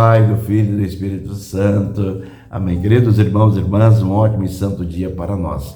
Pai, do Filho e do Espírito Santo. Amém. Queridos irmãos e irmãs, um ótimo e santo dia para nós.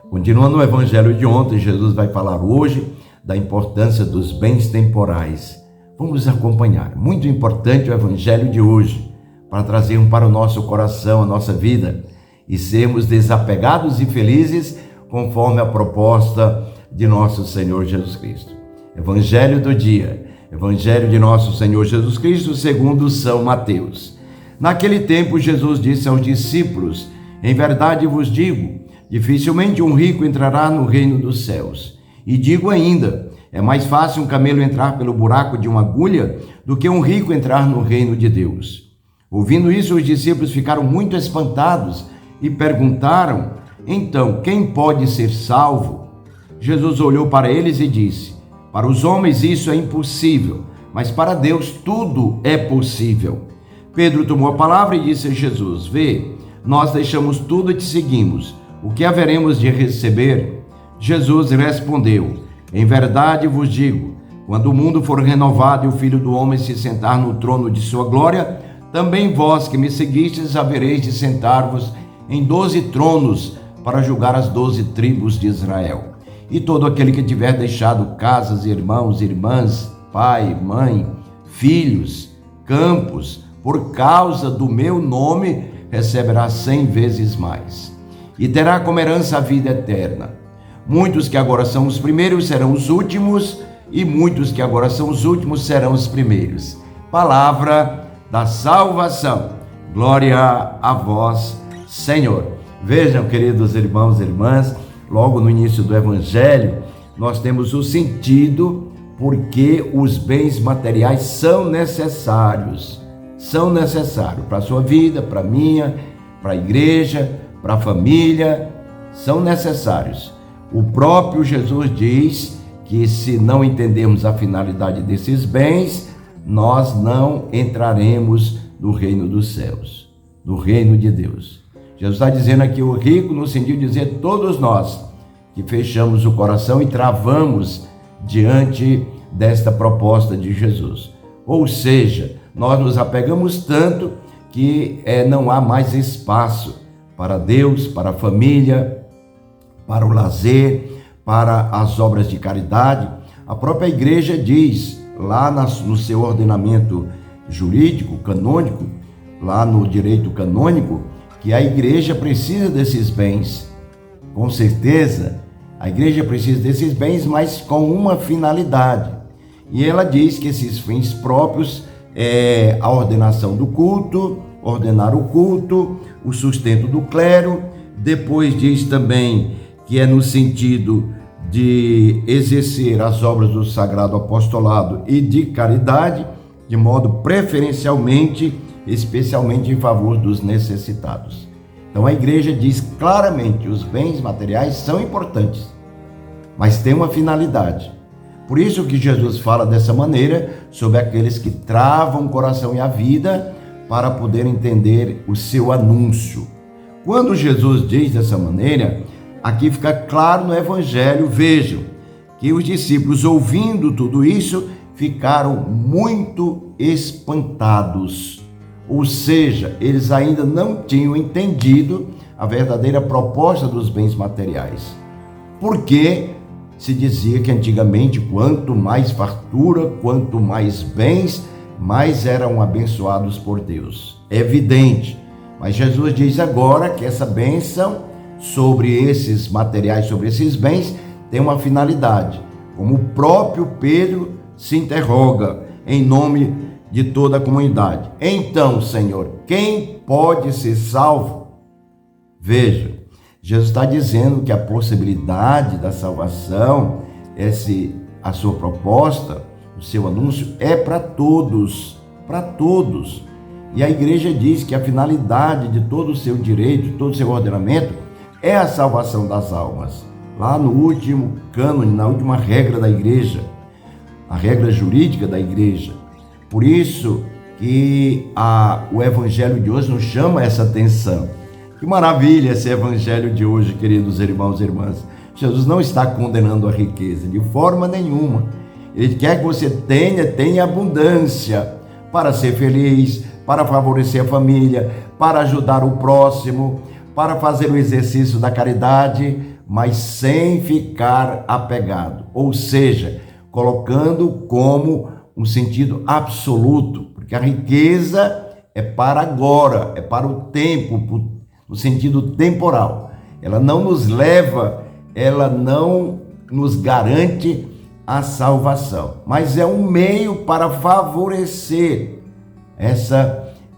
Continuando o evangelho de ontem, Jesus vai falar hoje da importância dos bens temporais. Vamos acompanhar. Muito importante o evangelho de hoje, para trazermos para o nosso coração, a nossa vida, e sermos desapegados e felizes, conforme a proposta de nosso Senhor Jesus Cristo. Evangelho do dia. Evangelho de nosso Senhor Jesus Cristo, segundo São Mateus. Naquele tempo, Jesus disse aos discípulos: em verdade vos digo, dificilmente um rico entrará no reino dos céus. E digo ainda, é mais fácil um camelo entrar pelo buraco de uma agulha do que um rico entrar no reino de Deus. Ouvindo isso, os discípulos ficaram muito espantados e perguntaram: então, quem pode ser salvo? Jesus olhou para eles e disse: para os homens isso é impossível, mas para Deus tudo é possível. Pedro tomou a palavra e disse a Jesus: vê, nós deixamos tudo e te seguimos. O que haveremos de receber? Jesus respondeu: em verdade vos digo, quando o mundo for renovado e o Filho do Homem se sentar no trono de sua glória, também vós que me seguistes havereis de sentar-vos em 12 tronos para julgar as 12 tribos de Israel. E todo aquele que tiver deixado casas, irmãos, irmãs, pai, mãe, filhos, campos, por causa do meu nome, receberá 100 vezes mais. E terá como herança a vida eterna. Muitos que agora são os primeiros serão os últimos, e muitos que agora são os últimos serão os primeiros. Palavra da salvação. Glória a vós, Senhor. Vejam, queridos irmãos e irmãs, logo no início do Evangelho, nós temos o sentido porque os bens materiais são necessários. São necessários para a sua vida, para a minha, para a igreja, para a família. São necessários. O próprio Jesus diz que se não entendermos a finalidade desses bens, nós não entraremos no reino dos céus, no reino de Deus. Jesus está dizendo aqui o rico, no sentido de dizer todos nós que fechamos o coração e travamos diante desta proposta de Jesus. Ou seja, nós nos apegamos tanto que não há mais espaço para Deus, para a família, para o lazer, para as obras de caridade. A própria igreja diz, lá no seu ordenamento jurídico, canônico, lá no direito canônico, que a igreja precisa desses bens. Com certeza, a igreja precisa desses bens, mas com uma finalidade. E ela diz que esses fins próprios é a ordenação do culto, ordenar o culto, o sustento do clero. Depois diz também que é no sentido de exercer as obras do Sagrado Apostolado e de caridade, de modo preferencialmente, especialmente em favor dos necessitados. Então a igreja diz claramente que os bens materiais são importantes, mas tem uma finalidade. Por isso que Jesus fala dessa maneira sobre aqueles que travam o coração e a vida para poder entender o seu anúncio. Quando Jesus diz dessa maneira, aqui fica claro no Evangelho, vejam, que os discípulos, ouvindo tudo isso, ficaram muito espantados. Ou seja, eles ainda não tinham entendido a verdadeira proposta dos bens materiais. Porque se dizia que antigamente, quanto mais fartura, quanto mais bens, mais eram abençoados por Deus. É evidente. Mas Jesus diz agora que essa bênção sobre esses materiais, sobre esses bens, tem uma finalidade. Como o próprio Pedro se interroga em nome de toda a comunidade. Então, Senhor, quem pode ser salvo? Veja, Jesus está dizendo que a possibilidade da salvação, a sua proposta, o seu anúncio é para todos, para todos. E a igreja diz que a finalidade de todo o seu direito, de todo o seu ordenamento, é a salvação das almas. Lá no último cânone, na última regra da igreja, a regra jurídica da igreja. Por isso que o evangelho de hoje nos chama essa atenção. Que maravilha esse evangelho de hoje, queridos irmãos e irmãs. Jesus não está condenando a riqueza, de forma nenhuma. Ele quer que você tenha abundância para ser feliz, para favorecer a família, para ajudar o próximo, para fazer o exercício da caridade, mas sem ficar apegado, ou seja, colocando como um sentido absoluto, porque a riqueza é para agora, é para o tempo, no sentido temporal. Ela não nos leva, ela não nos garante a salvação, mas é um meio para favorecer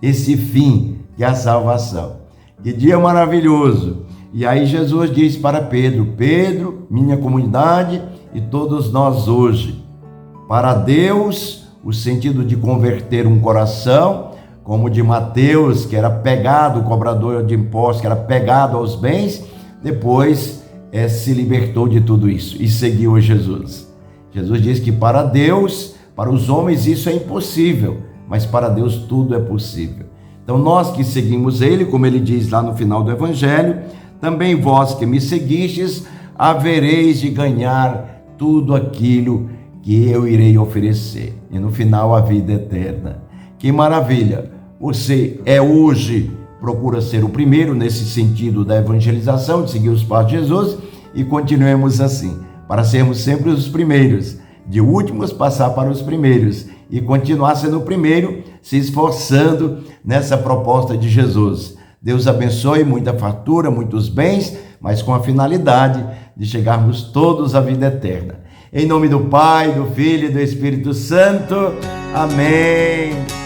esse fim, que é a salvação. Que dia maravilhoso! E aí Jesus diz para Pedro: Pedro, minha comunidade e todos nós hoje, para Deus, o sentido de converter um coração, como o de Mateus, que era pegado, cobrador de impostos, que era pegado aos bens, depois se libertou de tudo isso e seguiu a Jesus. Jesus diz que para Deus, para os homens isso é impossível, mas para Deus tudo é possível. Então nós que seguimos ele, como ele diz lá no final do Evangelho, também vós que me seguistes, havereis de ganhar tudo aquilo que eu irei oferecer. E no final a vida eterna. Que maravilha! Você hoje procura ser o primeiro nesse sentido da evangelização, de seguir os passos de Jesus, e continuemos assim, para sermos sempre os primeiros, de últimos passar para os primeiros, e continuar sendo o primeiro, se esforçando nessa proposta de Jesus. Deus abençoe, muita fartura, muitos bens, mas com a finalidade de chegarmos todos à vida eterna. Em nome do Pai, do Filho e do Espírito Santo. Amém.